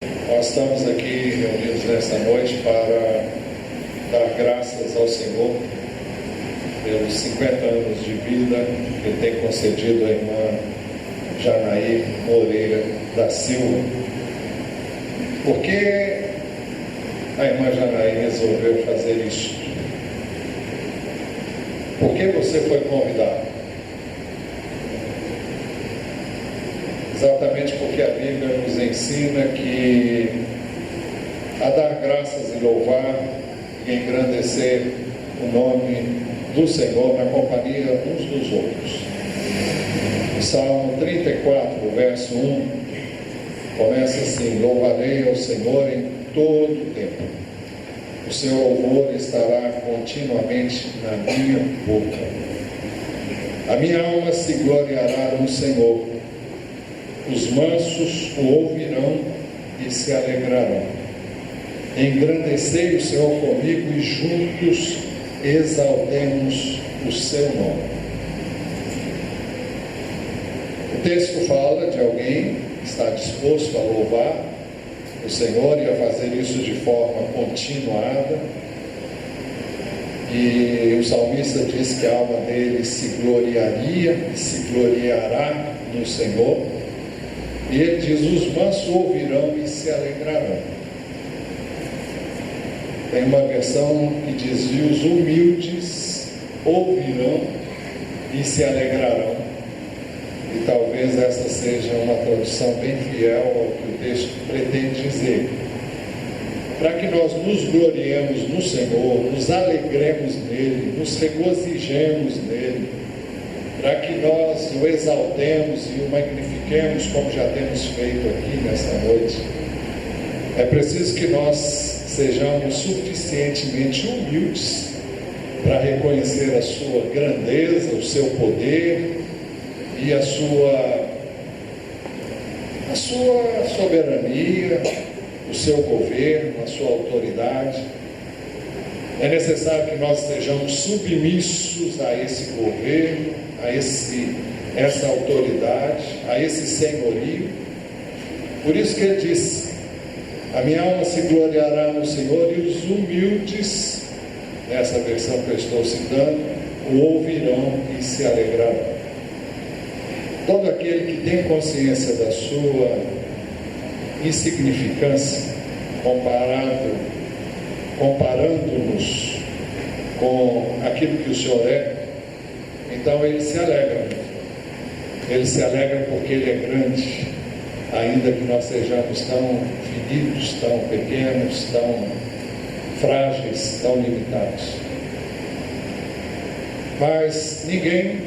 Nós estamos aqui reunidos nesta noite para dar graças ao Senhor pelos 50 anos de vida que Ele tem concedido à irmã Janaí Moreira da Silva. Por que a irmã Janaí resolveu fazer isso? Por que você foi convidado? Exatamente porque a Bíblia nos ensina que a dar graças e louvar e engrandecer o nome do Senhor na companhia uns dos outros. O Salmo 34, verso 1, começa assim: louvarei ao Senhor em todo o tempo. O seu louvor estará continuamente na minha boca. A minha alma se gloriará no Senhor. Os mansos o ouvirão e se alegrarão. Engrandecei o Senhor comigo e juntos exaltemos o seu nome. O texto fala de alguém que está disposto a louvar o Senhor e a fazer isso de forma continuada. E o salmista diz que a alma dele se gloriaria e se gloriará no Senhor. E ele diz: os mansos ouvirão e se alegrarão. Tem uma versão que diz: e os humildes ouvirão e se alegrarão. E talvez esta seja uma tradução bem fiel ao que o texto pretende dizer. Para que nós nos gloriemos no Senhor, nos alegremos nele, nos regozijemos nele, para que nós o exaltemos e o magnifiquemos como já temos feito aqui nesta noite, é preciso que nós sejamos suficientemente humildes para reconhecer a sua grandeza, o seu poder e a sua soberania, o seu governo, a sua autoridade. É necessário que nós estejamos submissos a esse governo, a essa autoridade, a esse senhorio. Por isso que ele disse: a minha alma se gloriará no Senhor, e os humildes, nessa versão que eu estou citando, o ouvirão e se alegrarão. Todo aquele que tem consciência da sua insignificância, comparando-nos com aquilo que o Senhor é, então ele se alegra. Ele se alegra porque ele é grande, ainda que nós sejamos tão finitos, tão pequenos, tão frágeis, tão limitados. Mas ninguém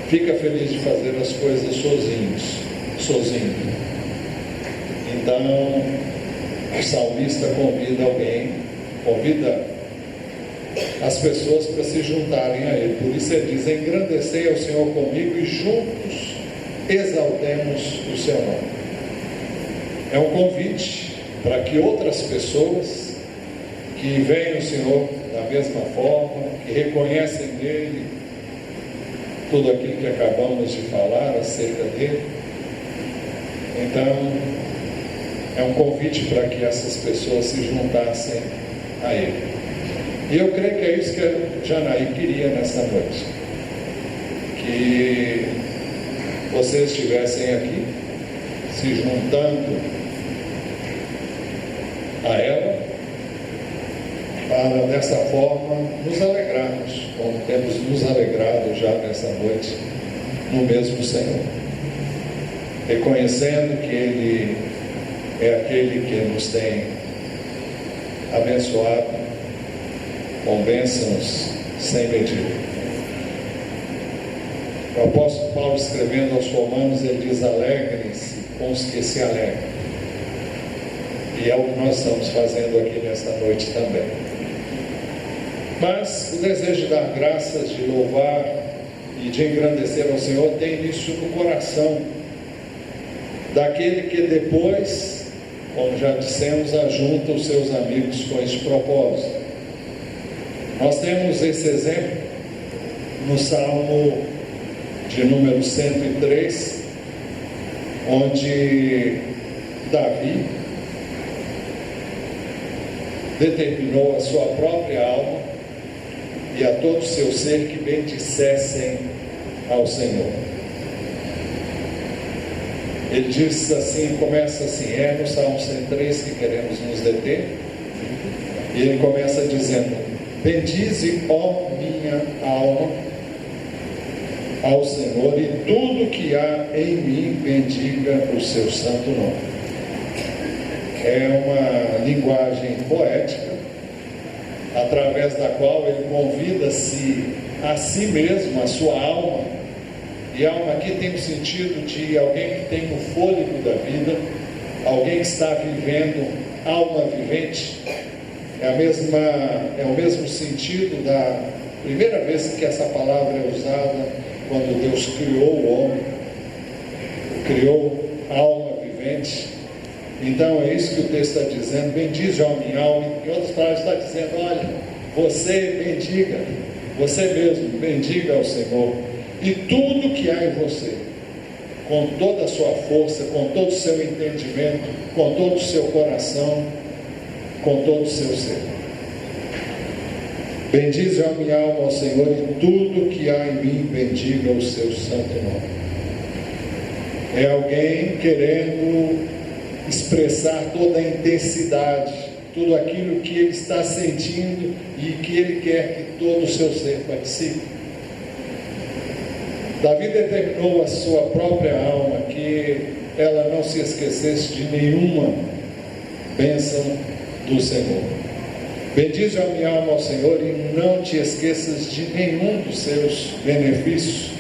fica feliz de fazer as coisas sozinho. Então, o salmista convida as pessoas para se juntarem a ele. Por isso ele diz: engrandecei ao Senhor comigo e juntos exaltemos o seu nome. É um convite para que outras pessoas que veem o Senhor da mesma forma, que reconhecem nele tudo aquilo que acabamos de falar acerca dele, então é um convite para que essas pessoas se juntassem a ele. E eu creio que é isso que a Janaí queria nesta noite, que vocês estivessem aqui se juntando a ela, para dessa forma nos alegrarmos, como temos nos alegrado já nessa noite no mesmo Senhor, reconhecendo que Ele é aquele que nos tem abençoado com bênçãos sem medida. O apóstolo Paulo, escrevendo aos Romanos, ele diz: alegrem-se com os que se alegram. E é o que nós estamos fazendo aqui nesta noite também. Mas o desejo de dar graças, de louvar e de engrandecer ao Senhor tem início no coração daquele que depois, como já dissemos, ajunta os seus amigos com esse propósito. Nós temos esse exemplo no Salmo de número 103, onde Davi determinou a sua própria alma e a todo o seu ser que bendissessem ao Senhor. Ele diz assim, começa assim, no Salmo 103 que queremos nos deter, e ele começa dizendo: bendize, ó minha alma, ao Senhor, e tudo que há em mim bendiga o seu santo nome. É uma linguagem poética, através da qual ele convida-se a si mesmo, a sua alma, e alma aqui tem o sentido de alguém que tem o fôlego da vida, alguém que está vivendo, alma vivente. É o mesmo sentido da primeira vez que essa palavra é usada, quando Deus criou o homem, criou alma vivente. Então é isso que o texto está dizendo: bendize a minha alma. Em outras palavras, está dizendo: olha, você bendiga, você mesmo bendiga ao Senhor, e tudo que há em você, com toda a sua força, com todo o seu entendimento, com todo o seu coração, com todo o seu ser. Bendize a minha alma ao Senhor, e tudo que há em mim bendiga o seu santo nome. É alguém querendo expressar toda a intensidade, tudo aquilo que ele está sentindo e que ele quer que todo o seu ser participe. Davi determinou a sua própria alma que ela não se esquecesse de nenhuma bênção do Senhor. Bendize a minha alma ao Senhor e não te esqueças de nenhum dos seus benefícios.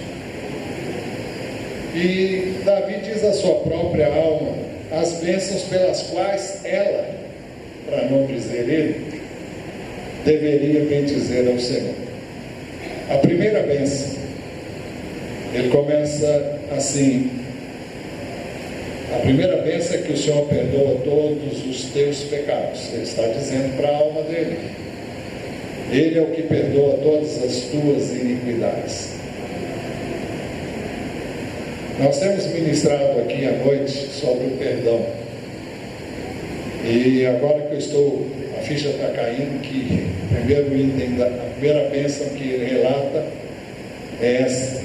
E Davi diz à sua própria alma as bênçãos pelas quais ela, para não dizer ele, deveria bendizer ao Senhor. A primeira bênção, ele começa assim: a primeira bênção é que o Senhor perdoa todos os teus pecados. Ele está dizendo para a alma dele. Ele é o que perdoa todas as tuas iniquidades. Nós temos ministrado aqui à noite sobre o perdão. E agora que a ficha está caindo, que a primeira bênção que ele relata é essa: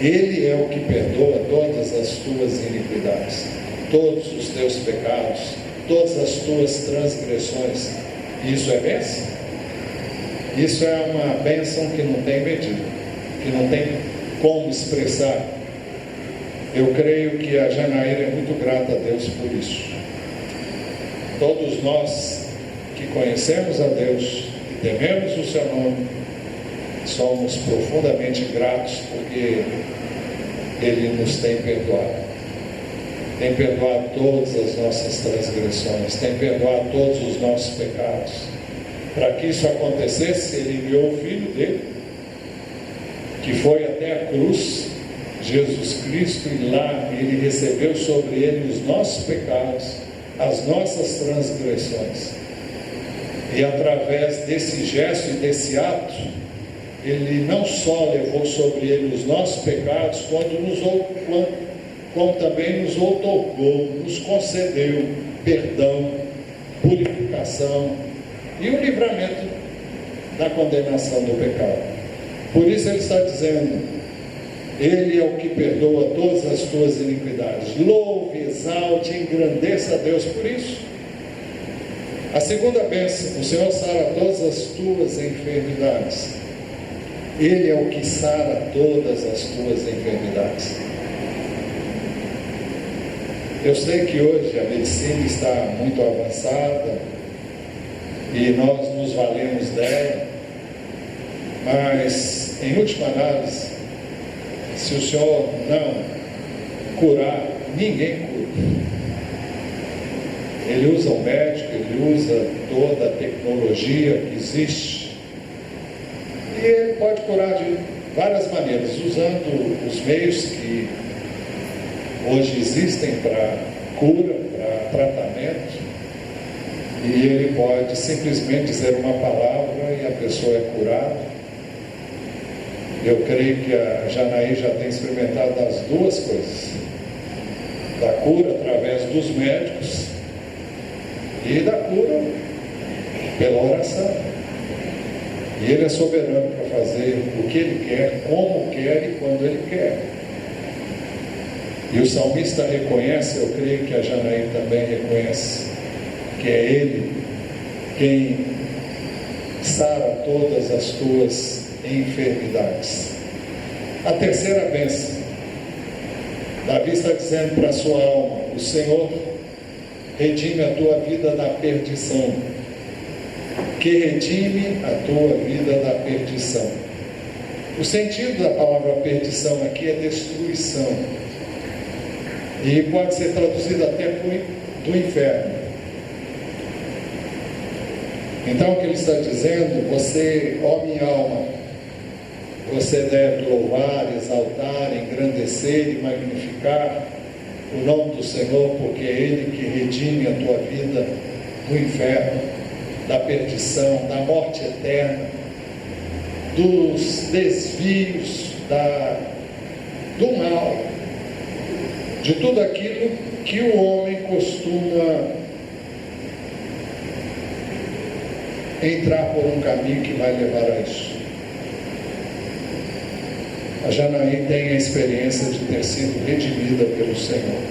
ele é o que perdoa todas as tuas iniquidades, todos os teus pecados, todas as tuas transgressões. Isso é bênção? Isso é uma bênção que não tem medida, que não tem como expressar. Eu creio que a Janaíra é muito grata a Deus por isso. Todos nós que conhecemos a Deus, que tememos o seu nome, somos profundamente gratos porque Ele nos tem perdoado. Tem perdoado todas as nossas transgressões, tem perdoado todos os nossos pecados. Para que isso acontecesse, Ele enviou o Filho dele, que foi até a cruz, Jesus Cristo, e lá Ele recebeu sobre Ele os nossos pecados, as nossas transgressões. E através desse gesto e desse ato, Ele não só levou sobre Ele os nossos pecados, como também nos outorgou, nos concedeu perdão, purificação e o livramento da condenação do pecado. Por isso Ele está dizendo: Ele é o que perdoa todas as tuas iniquidades. Louve, exalte, engrandeça a Deus por isso. A segunda bênção: o Senhor sara todas as tuas enfermidades. Ele é o que sara todas as tuas enfermidades. Eu sei que hoje a medicina está muito avançada e nós nos valemos dela, mas em última análise, se o Senhor não curar, ninguém cura. Ele usa o médico, ele usa toda a tecnologia que existe, e ele pode curar de várias maneiras, usando os meios que hoje existem para cura, para tratamento, e ele pode simplesmente dizer uma palavra e a pessoa é curada. Eu creio que a Janaí já tem experimentado as duas coisas. da cura através dos médicos e da cura pela oração. E Ele é soberano para fazer o que Ele quer, como quer e quando Ele quer. E o salmista reconhece, eu creio que a Janaína também reconhece, que é Ele quem sara todas as tuas enfermidades. A terceira bênção, Davi está dizendo para a sua alma: o Senhor redime a tua vida da perdição. Que redime a tua vida da perdição. O sentido da palavra perdição aqui é destruição. E pode ser traduzido até do inferno. Então o que ele está dizendo: você, ó minha alma, você deve louvar, exaltar, engrandecer e magnificar o nome do Senhor, porque é Ele que redime a tua vida do inferno, da perdição, da morte eterna, dos desvios, do mal, de tudo aquilo que o homem costuma entrar por um caminho que vai levar a isso. A Janaí tem a experiência de ter sido redimida pelo Senhor.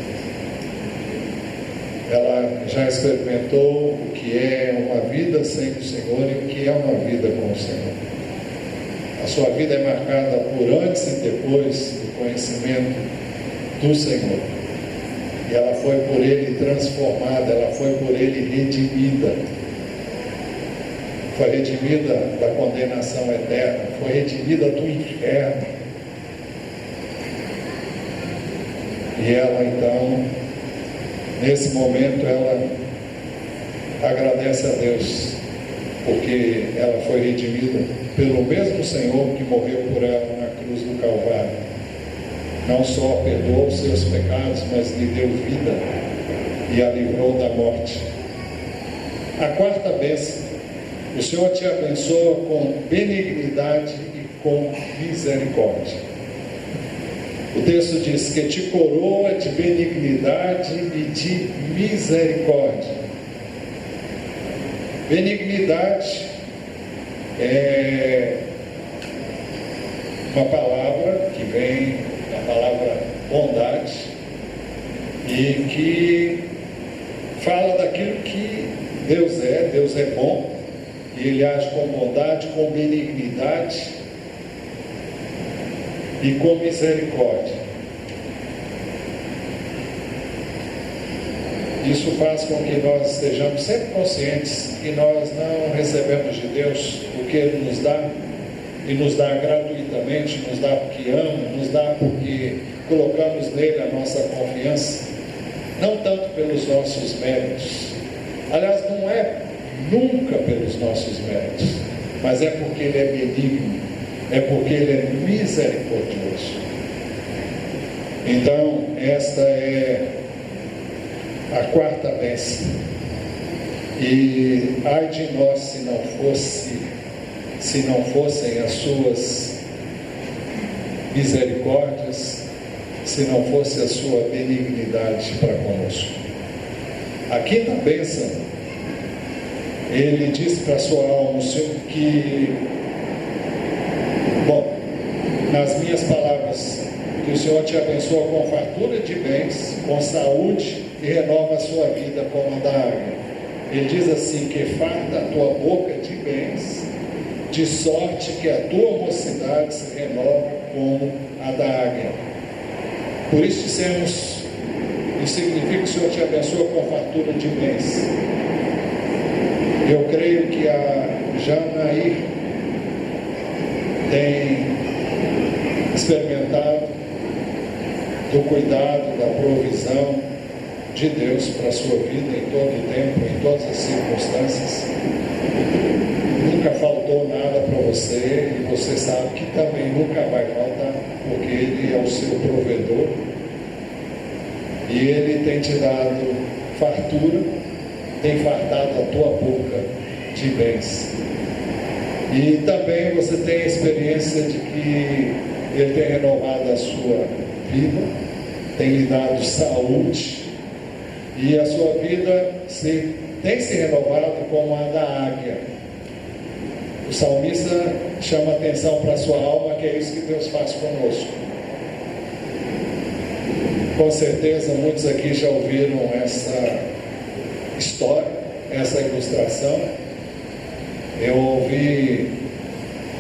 Ela já experimentou o que é uma vida sem o Senhor e o que é uma vida com o Senhor. A sua vida é marcada por antes e depois do conhecimento do Senhor. E ela foi por Ele transformada, ela foi por Ele redimida. Foi redimida da condenação eterna, foi redimida do inferno. E ela então, nesse momento, ela agradece a Deus, porque ela foi redimida pelo mesmo Senhor que morreu por ela na cruz do Calvário. Não só perdoou os seus pecados, mas lhe deu vida e a livrou da morte. A quarta bênção: o Senhor te abençoa com benignidade e com misericórdia. O texto diz que te coroa de benignidade e de misericórdia. Benignidade é uma palavra que vem da palavra bondade e que fala daquilo que Deus é bom, e Ele age com bondade, com benignidade e com misericórdia. Isso faz com que nós estejamos sempre conscientes que nós não recebemos de Deus o que Ele nos dá, e nos dá gratuitamente, nos dá porque ama, nos dá porque colocamos nele a nossa confiança, não tanto pelos nossos méritos. Aliás, não é nunca pelos nossos méritos, mas é porque Ele é benigno, é porque Ele é misericordioso. Então, esta é a quarta bênção. E ai de nós se não fossem as suas misericórdias, se não fosse a sua benignidade para conosco. A quinta bênção, ele disse para a sua alma, o Senhor, que, bom, nas minhas palavras, que o Senhor te abençoa com fartura de bens, com saúde, e renova a sua vida como a da águia. Ele diz assim: que farta a tua boca de bens, de sorte que a tua mocidade se renova como a da águia. Por isso dissemos, isso significa que o Senhor te abençoa com fartura de bens. Eu creio que a Janaí tem experimentado do cuidado, da provisão de Deus para a sua vida em todo o tempo, em todas as circunstâncias. Nunca faltou nada para você, e você sabe que também nunca vai faltar, porque Ele é o seu provedor, e Ele tem te dado fartura, tem fartado a tua boca de bens. E também você tem a experiência de que Ele tem renovado a sua vida, tem lhe dado saúde, e a sua vida tem se renovado como a da águia. O salmista chama atenção para a sua alma, que é isso que Deus faz conosco. Com certeza muitos aqui já ouviram essa história, essa ilustração. Eu ouvi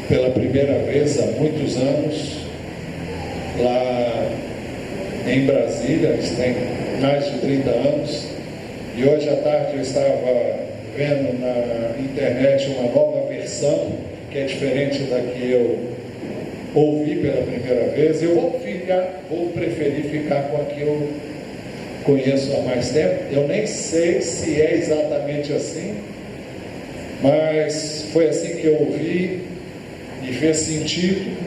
pela primeira vez há muitos anos, lá em Brasília, tem mais de 30 anos, e hoje à tarde eu estava vendo na internet uma nova versão, que é diferente da que eu ouvi pela primeira vez. Eu vou preferir ficar com a que eu conheço há mais tempo. Eu nem sei se é exatamente assim, mas foi assim que eu ouvi e fez sentido.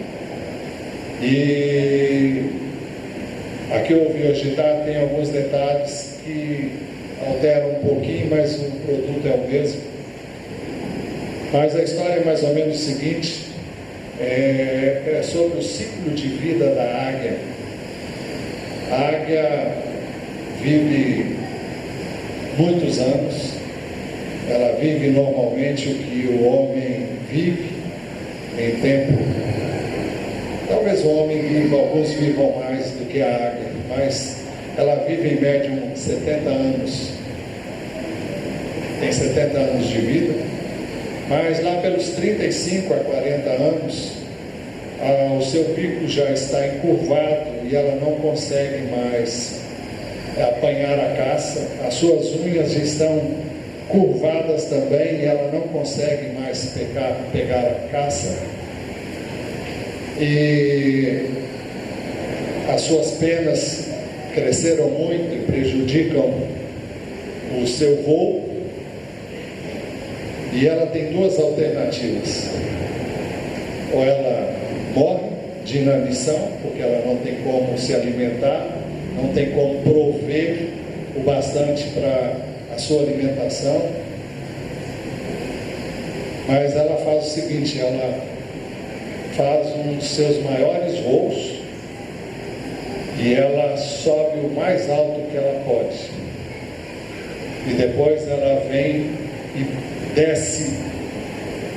E a que eu ouvi hoje tem alguns detalhes que alteram um pouquinho, mas o produto é o mesmo. Mas a história é mais ou menos o seguinte: é sobre o ciclo de vida da águia. A águia vive muitos anos, ela vive normalmente o que o homem vive em tempo. Talvez o homem viva, alguns vivam mais do que a águia, mas ela vive em média uns 70 anos. Tem 70 anos de vida, mas lá pelos 35 a 40 anos, o seu bico já está encurvado e ela não consegue mais apanhar a caça. As suas unhas estão curvadas também e ela não consegue mais pegar a caça. E as suas penas cresceram muito e prejudicam o seu voo. E ela tem duas alternativas: ou ela morre de inanição, porque ela não tem como se alimentar, não tem como prover o bastante para a sua alimentação. Mas ela faz o seguinte: ela faz um dos seus maiores voos e ela sobe o mais alto que ela pode, e depois ela vem e desce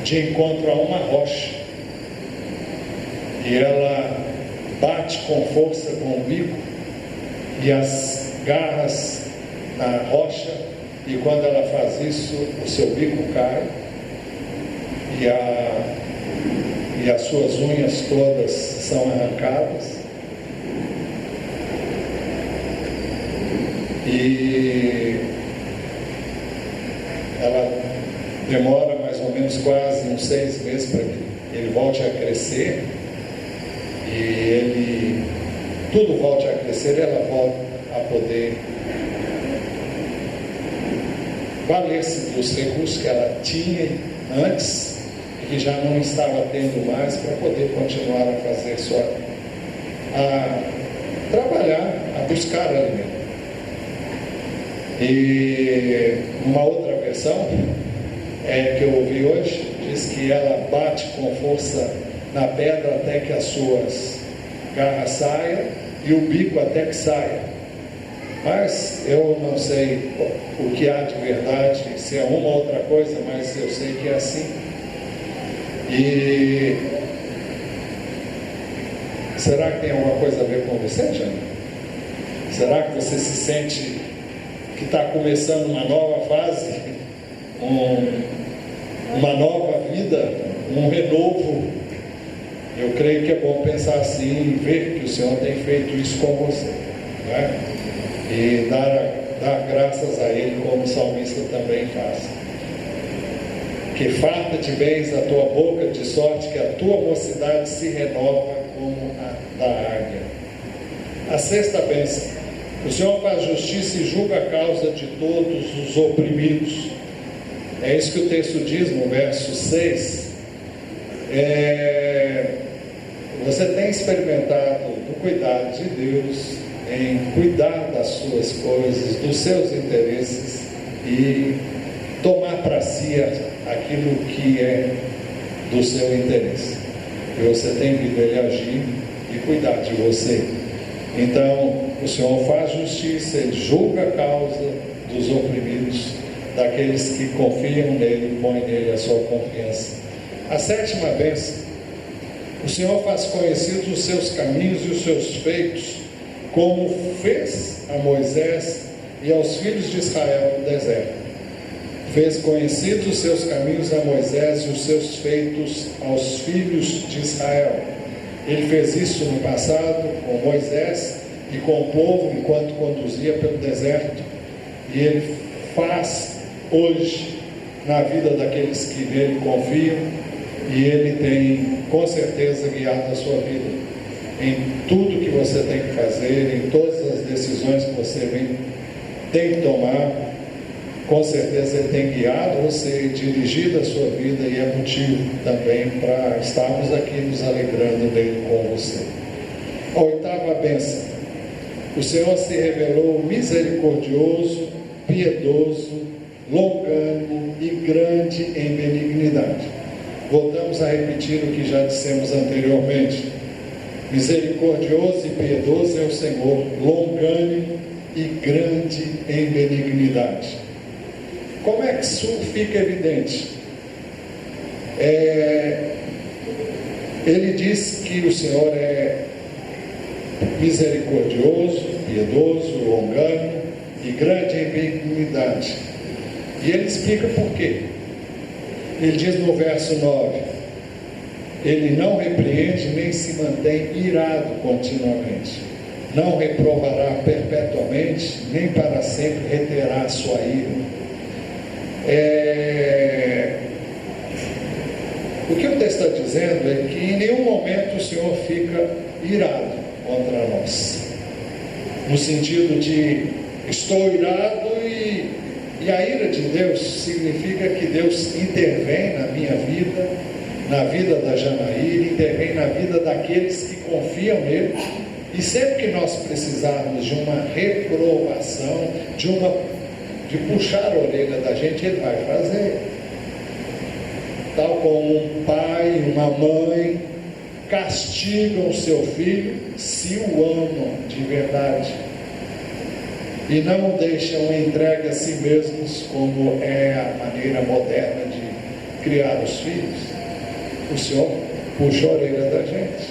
de encontro a uma rocha, e ela bate com força com o bico e as garras na rocha, e quando ela faz isso, o seu bico cai e as suas unhas todas são arrancadas. E ela demora mais ou menos quase uns 6 meses para que ele volte a crescer, e tudo volte a crescer, ela volta a poder valer-se dos recursos que ela tinha antes e que já não estava tendo mais, para poder continuar a fazer trabalhar, a buscar alimento. E uma outra versão que eu ouvi hoje diz que ela bate com força na pedra até que as suas garras saiam e o bico até que saia. Mas eu não sei o que há de verdade, se é uma ou outra coisa, mas eu sei que é assim. E será que tem alguma coisa a ver com você, Jane? Será que você se sente que está começando uma nova fase, uma nova vida, um renovo? Eu creio que é bom pensar assim e ver que o Senhor tem feito isso com você, né? E dar graças a Ele, como o salmista também faz. Que farta de bens a tua boca, de sorte que a tua mocidade se renova como a da águia. A sexta bênção: o Senhor faz justiça e julga a causa de todos os oprimidos. É isso que o texto diz no verso 6. Você tem experimentado o cuidado de Deus em cuidar das suas coisas, dos seus interesses, e tomar para si aquilo que é do seu interesse. E você tem visto Ele agir e cuidar de você. Então, o Senhor faz justiça, Ele julga a causa dos oprimidos, daqueles que confiam nele, põem nele a sua confiança. A sétima bênção: o Senhor faz conhecidos os seus caminhos e os seus feitos, como fez a Moisés e aos filhos de Israel no deserto. Fez conhecidos os seus caminhos a Moisés e os seus feitos aos filhos de Israel. Ele fez isso no passado com Moisés e com o povo enquanto conduzia pelo deserto, e ele faz hoje na vida daqueles que nele confiam, e ele tem com certeza guiado a sua vida em tudo que você tem que fazer, em todas as decisões que você tem que tomar. Com certeza Ele tem guiado você, dirigido a sua vida, e é motivo também para estarmos aqui nos alegrando nele com você. A oitava bênção: o Senhor se revelou misericordioso, piedoso, longânimo e grande em benignidade. Voltamos a repetir o que já dissemos anteriormente. Misericordioso e piedoso é o Senhor, longânimo e grande em benignidade. Como é que isso fica evidente? Ele diz que o Senhor é misericordioso, piedoso, longânimo e grande em benignidade. E ele explica por quê. Ele diz no verso 9: Ele não repreende nem se mantém irado continuamente, não reprovará perpetuamente, nem para sempre reterá a sua ira. O que o texto está dizendo é que em nenhum momento o Senhor fica irado contra nós, no sentido de estou irado, e a ira de Deus significa que Deus intervém na minha vida, na vida da Janaíra, intervém na vida daqueles que confiam nele, e sempre que nós precisarmos de uma reprovação, de puxar a orelha da gente, Ele vai fazer. Tal como um pai, uma mãe castigam o seu filho se o amam de verdade e não o deixam entregue a si mesmos, como é a maneira moderna de criar os filhos. O Senhor puxa a orelha da gente.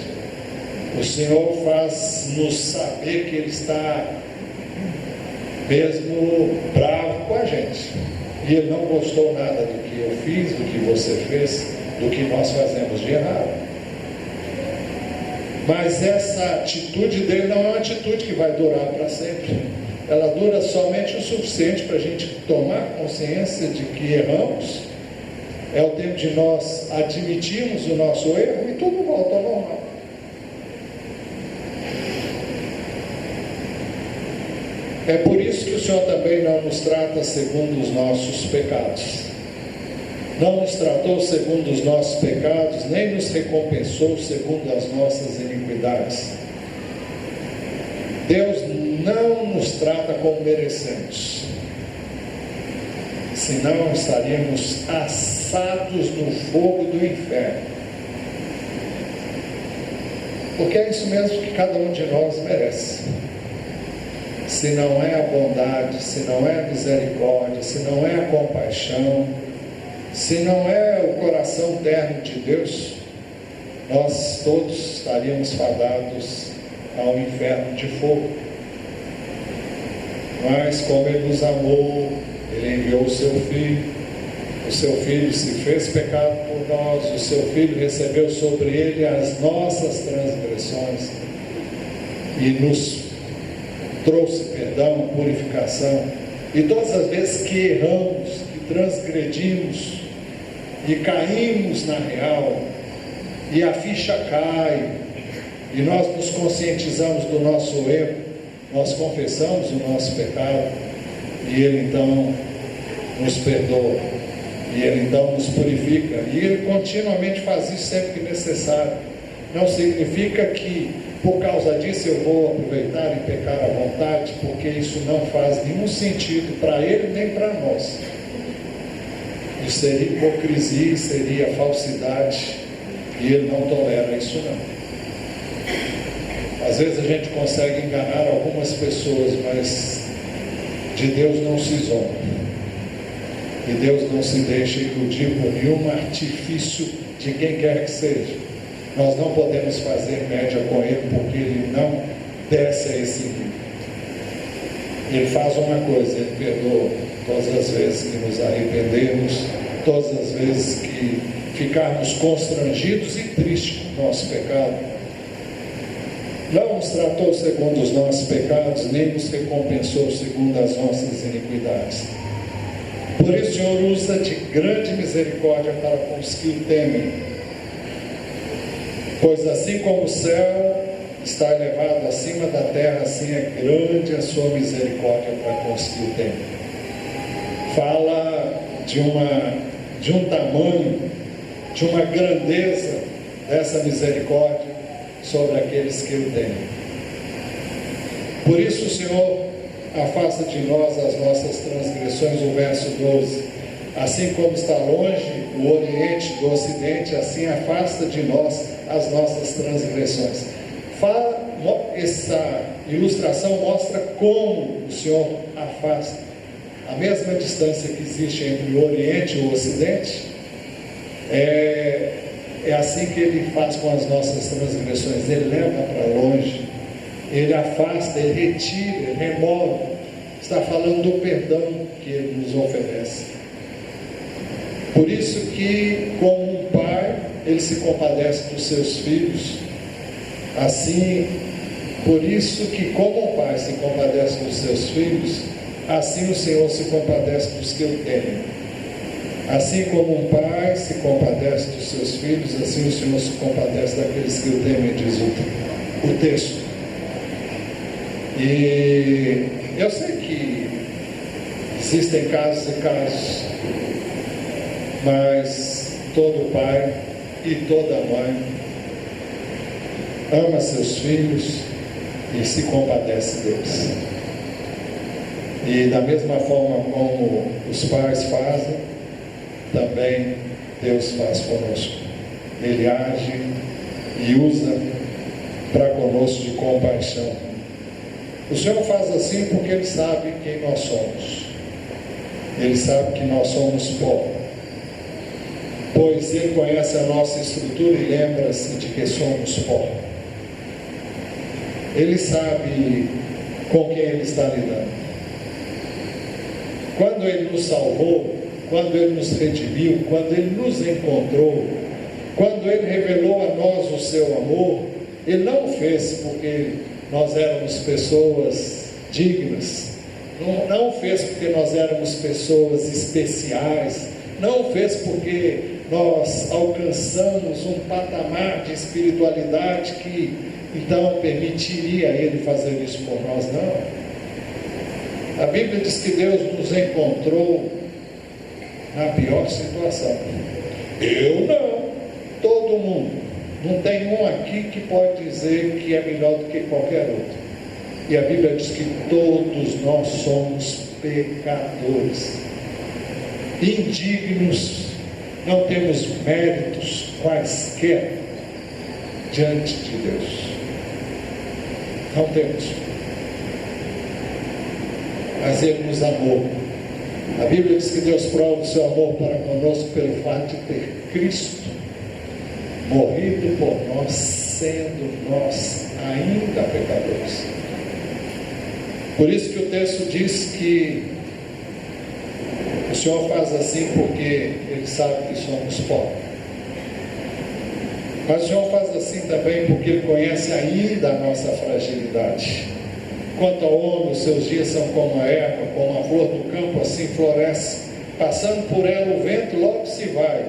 O Senhor faz-nos saber que Ele está mesmo bravo com a gente, e Ele não gostou nada do que eu fiz, do que você fez, do que nós fazemos de errado. Mas essa atitude dele não é uma atitude que vai durar para sempre. Ela dura somente o suficiente para a gente tomar consciência de que erramos. É o tempo de nós admitirmos o nosso erro e tudo volta ao normal. É por isso que o Senhor também não nos trata segundo os nossos pecados. Não nos tratou segundo os nossos pecados, nem nos recompensou segundo as nossas iniquidades. Deus não nos trata como merecemos, senão estaríamos assados no fogo do inferno. Porque é isso mesmo que cada um de nós merece. Se não é a bondade, se não é a misericórdia, se não é a compaixão, se não é o coração terno de Deus, nós todos estaríamos fadados ao inferno de fogo. Mas como Ele nos amou, Ele enviou o seu Filho se fez pecado por nós, o seu Filho recebeu sobre Ele as nossas transgressões e nos trouxe perdão, purificação. E todas as vezes que erramos, que transgredimos e caímos na real, e a ficha cai, e nós nos conscientizamos do nosso erro, nós confessamos o nosso pecado, e Ele então nos perdoa, e Ele então nos purifica, e Ele continuamente faz isso sempre que necessário. Não significa que por causa disso eu vou aproveitar e pecar à vontade, porque isso não faz nenhum sentido para Ele nem para nós. Isso seria hipocrisia, seria falsidade, e Ele não tolera isso não. Às vezes a gente consegue enganar algumas pessoas, mas de Deus não se zomba. E Deus não se deixa iludir por nenhum artifício de quem quer que seja. Nós não podemos fazer média com Ele, porque Ele não desce a esse nível. Ele faz uma coisa, Ele perdoa todas as vezes que nos arrependemos, todas as vezes que ficarmos constrangidos e tristes com o nosso pecado. Não nos tratou segundo os nossos pecados, nem nos recompensou segundo as nossas iniquidades. Por isso o Senhor usa de grande misericórdia para com os que o temem. Pois assim como o céu está elevado acima da terra, assim é grande a sua misericórdia para com os que o temem. Fala de um tamanho, de uma grandeza dessa misericórdia sobre aqueles que o temem. Por isso o Senhor afasta de nós as nossas transgressões, o verso 12. Assim como está longe o Oriente do Ocidente, assim afasta de nós as nossas transgressões. Essa ilustração mostra como o Senhor afasta. A mesma distância que existe entre o Oriente e o Ocidente, é assim que Ele faz com as nossas transgressões. Ele leva para longe, Ele afasta, Ele retira, Ele remove. Está falando do perdão que Ele nos oferece. Por isso que, como um pai, Ele se compadece dos seus filhos. Assim, por isso que, como um pai se compadece dos seus filhos, assim o Senhor se compadece dos que o temem. Assim como um pai se compadece dos seus filhos, assim o Senhor se compadece daqueles que o temem, diz o texto. E eu sei que existem casos e casos, mas todo pai e toda mãe ama seus filhos e se compadece deles. E da mesma forma como os pais fazem, também Deus faz conosco. Ele age e usa para conosco de compaixão. O Senhor faz assim porque Ele sabe quem nós somos. Ele sabe que nós somos pó. Pois Ele conhece a nossa estrutura e lembra-se de que somos pó. Ele sabe com quem Ele está lidando. Quando Ele nos salvou, quando Ele nos redimiu, quando Ele nos encontrou, quando Ele revelou a nós o seu amor, Ele não o fez porque nós éramos pessoas dignas, não o fez porque nós éramos pessoas especiais, não o fez porque nós alcançamos um patamar de espiritualidade que então permitiria a Ele fazer isso por nós, não. A Bíblia diz que Deus nos encontrou na pior situação. Eu não, todo mundo. Não tem um aqui que pode dizer que é melhor do que qualquer outro. E a Bíblia diz que todos nós somos pecadores, indignos, não temos méritos quaisquer diante de Deus. Não temos. Mas Ele nos amou. A Bíblia diz que Deus prova o seu amor para conosco pelo fato de ter Cristo morrido por nós, sendo nós ainda pecadores. Por isso que o texto diz que o Senhor faz assim porque Ele sabe que somos pó. Mas o Senhor faz assim também porque Ele conhece ainda a nossa fragilidade. Quanto ao homem, os seus dias são como a erva, como a flor do campo, assim floresce. Passando por ela o vento, logo se vai,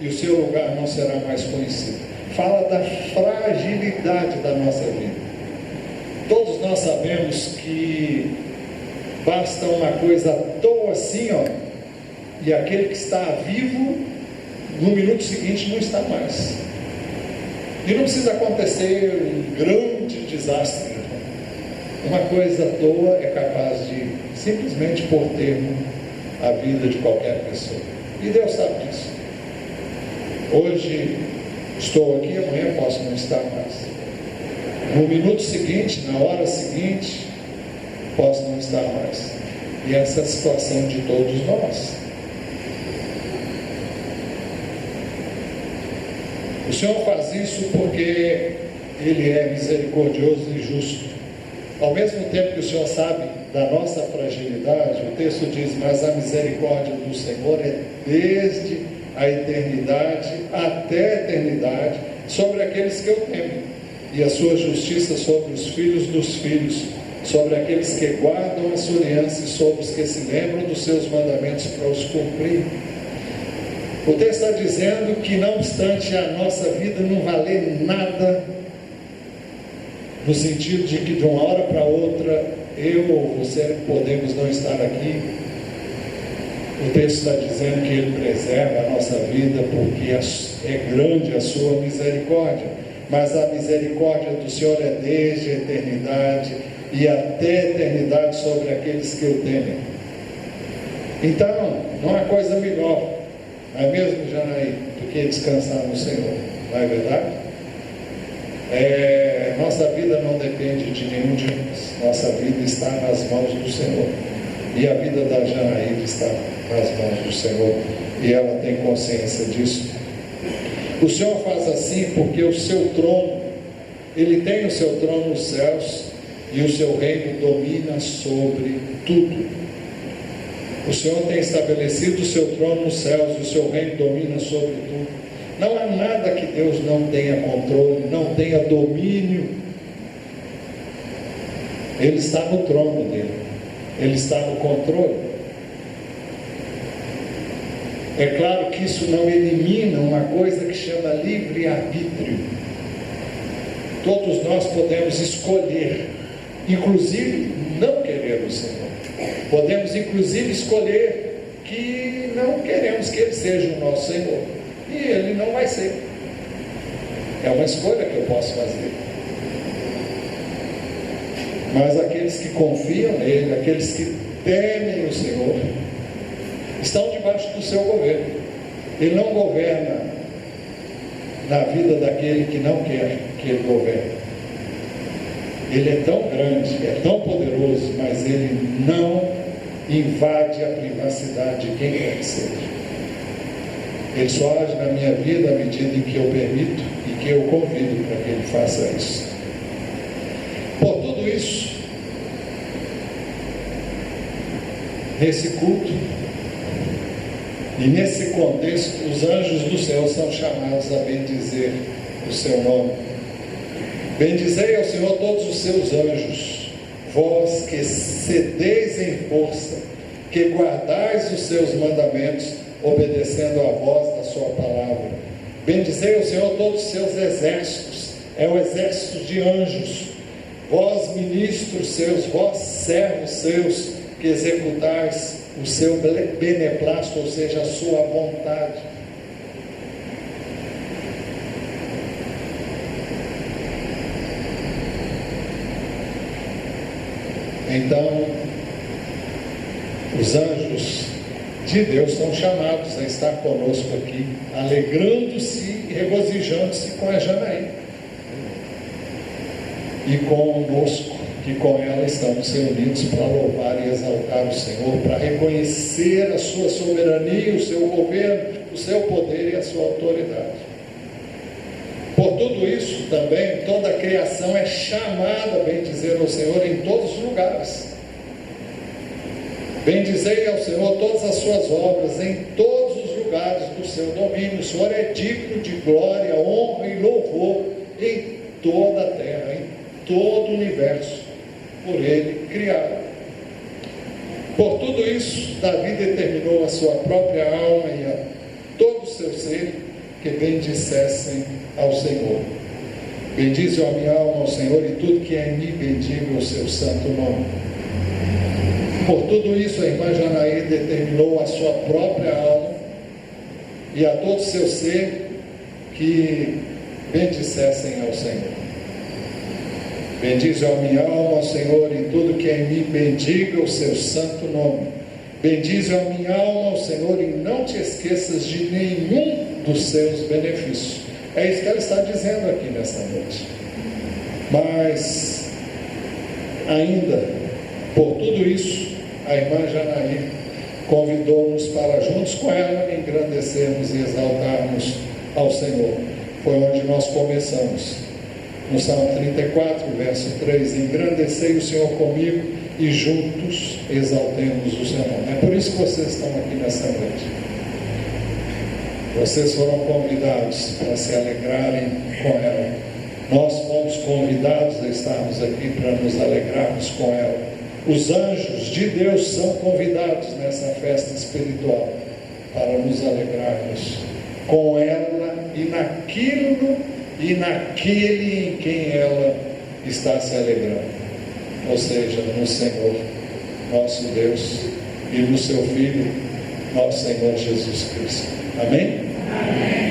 e o seu lugar não será mais conhecido. Fala da fragilidade da nossa vida. Todos nós sabemos que basta uma coisa à toa assim, e aquele que está vivo, no minuto seguinte não está mais. E não precisa acontecer um grande desastre. Uma coisa à toa é capaz de simplesmente pôr termo à vida de qualquer pessoa. E Deus sabe disso. Hoje estou aqui, amanhã posso não estar mais. No minuto seguinte, na hora seguinte, posso não estar mais. E essa é a situação de todos nós. O Senhor faz isso porque Ele é misericordioso e justo. Ao mesmo tempo que o Senhor sabe da nossa fragilidade, o texto diz: mas a misericórdia do Senhor é desde a eternidade até a eternidade sobre aqueles que o temem, e a sua justiça sobre os filhos dos filhos, sobre aqueles que guardam a sua aliança e sobre os que se lembram dos seus mandamentos para os cumprir. O texto está dizendo que, não obstante a nossa vida não valer nada, no sentido de que de uma hora para outra eu ou você podemos não estar aqui, o texto está dizendo que Ele preserva a nossa vida porque é grande a sua misericórdia. Mas a misericórdia do Senhor é desde a eternidade e até a eternidade sobre aqueles que o temem. Então, não há coisa melhor, não é mesmo, Janaí, do que descansar no Senhor, não é verdade? Nossa vida não depende de nenhum de nós, nossa vida está nas mãos do Senhor, e a vida da Janaída está nas mãos do Senhor, e ela tem consciência disso. O Senhor faz assim porque o seu trono, Ele tem o seu trono nos céus, e o seu reino domina sobre tudo. O Senhor tem estabelecido o seu trono nos céus, e o seu reino domina sobre tudo. Não há nada que Deus não tenha controle, não tenha domínio. Ele está no trono dele, Ele está no controle. É claro que isso não elimina uma coisa que chama livre-arbítrio. Todos nós podemos escolher, inclusive não querer o Senhor. Podemos inclusive escolher que não queremos que Ele seja o nosso Senhor, e Ele não vai ser. É uma escolha que eu posso fazer. Mas aqueles que confiam nele, aqueles que temem o Senhor, estão debaixo do seu governo. Ele não governa na vida daquele que não quer que Ele governe. Ele é tão grande, é tão poderoso, mas Ele não invade a privacidade de quem quer que seja. Ele só age na minha vida à medida em que eu permito e que eu convido para que Ele faça isso. Por tudo isso, nesse culto e nesse contexto, os anjos do céu são chamados a bendizer o seu nome. Bendizei ao Senhor todos os seus anjos, vós que cedeis em força, que guardais os seus mandamentos, obedecendo à voz da sua palavra. Bendizei ao Senhor todos os seus exércitos, é o exército de anjos, vós ministros seus, vós servos seus, que executais o seu beneplácito, ou seja, a sua vontade. Então, os anjos de Deus são chamados a estar conosco aqui, alegrando-se e regozijando-se com a Janaí e conosco, que com ela estamos reunidos para louvar e exaltar o Senhor, para reconhecer a sua soberania, o seu governo, o seu poder e a sua autoridade. Por tudo isso também, toda a criação é chamada a bendizer ao Senhor em todos os lugares. Bendizei ao Senhor todas as suas obras em todos os lugares do seu domínio. O Senhor é digno de glória, honra e louvor em toda a terra, em todo o universo, por Ele criado. Por tudo isso, Davi determinou a sua própria alma e a todo o seu ser que bendissessem ao Senhor. Bendize a minha alma ao Senhor, e tudo que é em mim bendiga o seu santo nome. Por tudo isso, a irmã Janaí determinou a sua própria alma e a todo o seu ser que bendissessem ao Senhor. Bendize a minha alma ao Senhor, e tudo que é em mim bendiga o seu santo nome. Bendize a minha alma ao Senhor, e não te esqueças de nenhum dos seus benefícios. É isso que ela está dizendo aqui nesta noite. Mas, ainda, por tudo isso, a irmã Janaí convidou-nos para, juntos com ela, engrandecermos e exaltarmos ao Senhor. Foi onde nós começamos. No Salmo 34, verso 3: engrandecei o Senhor comigo e juntos exaltemos o seu nome. É por isso que vocês estão aqui nessa noite. Vocês foram convidados para se alegrarem com ela. Nós fomos convidados a estarmos aqui para nos alegrarmos com ela. Os anjos de Deus são convidados nessa festa espiritual para nos alegrarmos com ela e naquilo e naquele em quem ela está se alegrando, ou seja, no Senhor, nosso Deus, e no seu Filho, nosso Senhor Jesus Cristo. Amém? Amém.